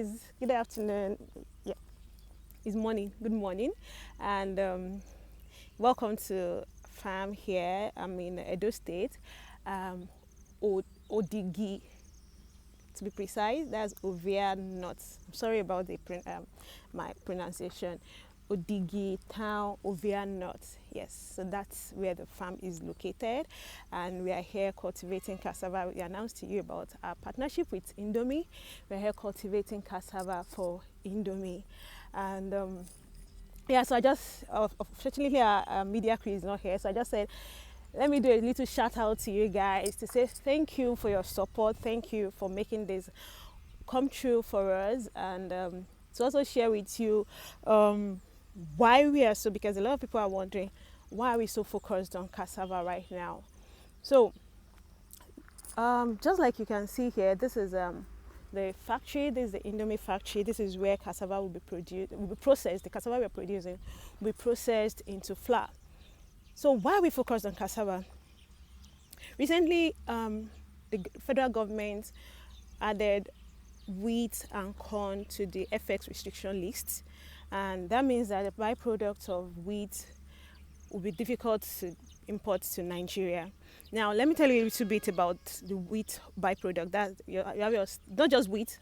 guys. Good afternoon. Yeah, it's morning. Good morning, and welcome to farm here. I'm in Edo State, Odigi to be precise. That's Ovia North. I'm sorry about my pronunciation. Odigi town, Ovia North. Yes, so that's where the farm is located, and we are here cultivating cassava. We announced to you about our partnership with Indomie. We're here cultivating cassava for Indomie, and yeah. So I just, unfortunately, our media crew is not here, so I just said, let me do a little shout out to you guys to say thank you for your support. Thank you for making this come true for us, and to also share with you why we are so, because a lot of people are wondering why are we so focused on cassava right now. So just like you can see here, this is the factory. This is the Indomie factory. This is where cassava will be produced, will be processed. The cassava we're producing will be processed into flour. So why are we focused on cassava? Recently, the federal government added wheat and corn to the FX restriction list, and that means that the byproduct of wheat will be difficult to import to Nigeria. Now, let me tell you a little bit about the wheat byproduct. That you have your, not just wheat,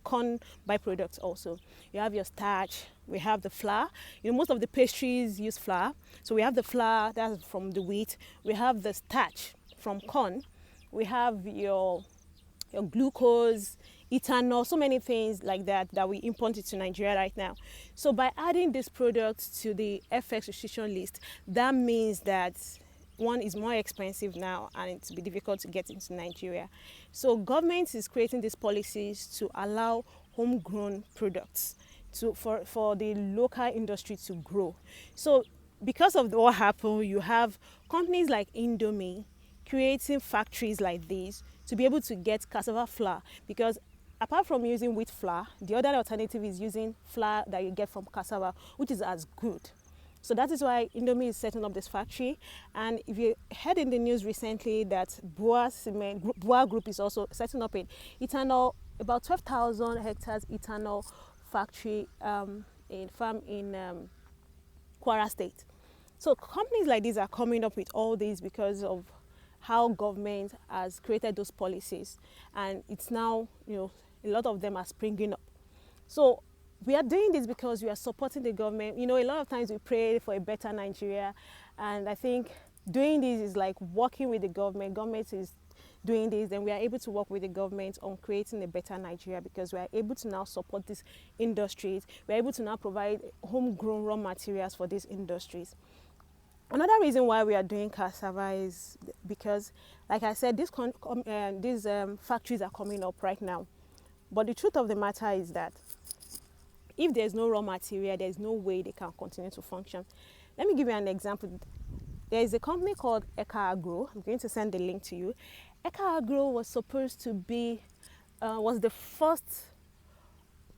corn byproducts also. You have your starch. We have the flour. Most of the pastries use flour, so we have the flour that's from the wheat. We have the starch from corn. We have your glucose, ethanol, so many things like that we import into Nigeria right now. So by adding these products to the FX restriction list, that means that one is more expensive now and it will be difficult to get into Nigeria. So government is creating these policies to allow homegrown products for the local industry to grow. So because of what happened, you have companies like Indomie creating factories like this to be able to get cassava flour, because apart from using wheat flour, the other alternative is using flour that you get from cassava, which is as good. So that is why Indomie is setting up this factory. And if you heard in the news recently that Boa Group is also setting up an ethanol, about 12,000 hectares ethanol factory in Kwara State. So companies like these are coming up with all these because of how government has created those policies, and it's now, a lot of them are springing up. So we are doing this because we are supporting the government. A lot of times we pray for a better Nigeria, and I think doing this is like working with the government. Government is doing this, and we are able to work with the government on creating a better Nigeria, because we are able to now support these industries. We are able to now provide homegrown raw materials for these industries. Another reason why we are doing cassava is because, like I said, these factories are coming up right now. But the truth of the matter is that if there's no raw material, there's no way they can continue to function. Let me give you an example. There is a company called Ekha Agro. I'm going to send the link to you. Ekha Agro was supposed to be, was the first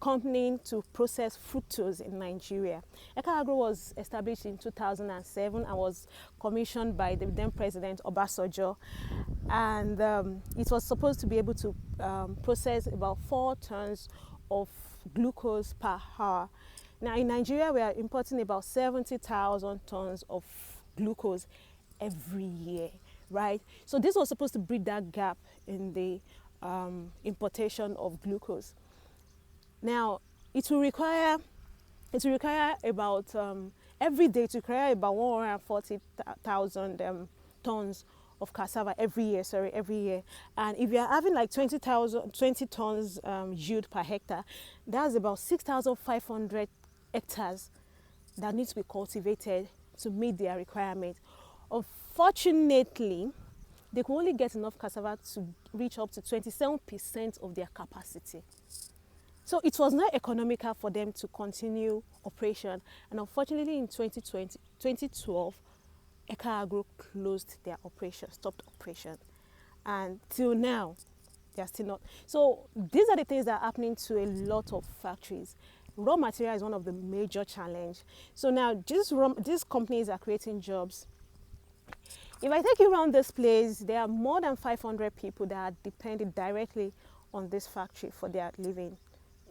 company to process fructose in Nigeria. Ekha Agro was established in 2007 and was commissioned by the then President Obasanjo, and it was supposed to be able to process about 4 tons of glucose per hour. Now in Nigeria, we are importing about 70,000 tons of glucose every year, right? So this was supposed to bridge that gap in the importation of glucose. Now, it will require about, every day, to require about 140,000 tons of cassava every year. And if you are having like 20 tons yield per hectare, that's about 6,500 hectares that need to be cultivated to meet their requirement. Unfortunately, they can only get enough cassava to reach up to 27% of their capacity. So it was not economical for them to continue operation. And unfortunately, in 2012, Ekha Agro closed their operation, stopped operation. And till now, they are still not. So these are the things that are happening to a lot of factories. Raw material is one of the major challenges. So now these companies are creating jobs. If I take you around this place, there are more than 500 people that are dependent directly on this factory for their living.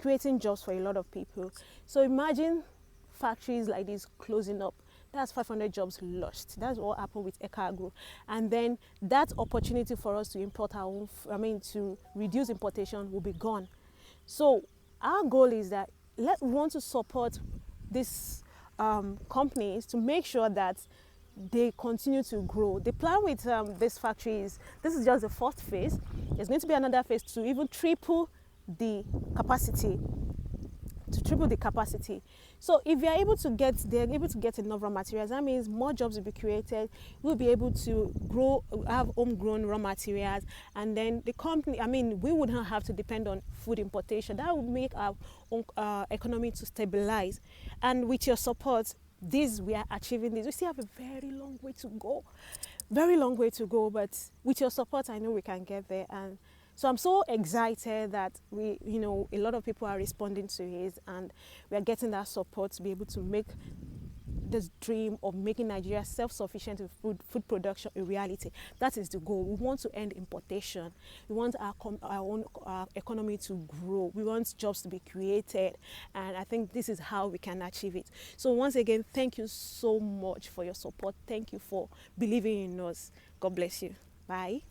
creating jobs for a lot of people. So imagine factories like this closing up. That's 500 jobs lost. That's what happened with Ekha Agro. And then that opportunity for us to import our own, to reduce importation will be gone. So our goal is that we want to support these companies to make sure that they continue to grow. The plan with this factory is, this is just the first phase. There's going to be another phase to even triple the capacity. So if they're able to get enough raw materials, that means more jobs will be created. We'll be able to grow, have homegrown raw materials, and then the company, we would not have to depend on food importation. That would make our own economy to stabilize. And with your support, we are achieving this. We still have a very long way to go, but with your support, I know we can get there. And so I'm so excited that a lot of people are responding to it, and we are getting that support to be able to make this dream of making Nigeria self-sufficient in food production a reality. That is the goal. We want to end importation. We want our own economy to grow. We want jobs to be created, and I think this is how we can achieve it. So once again, thank you so much for your support. Thank you for believing in us. God bless you. Bye.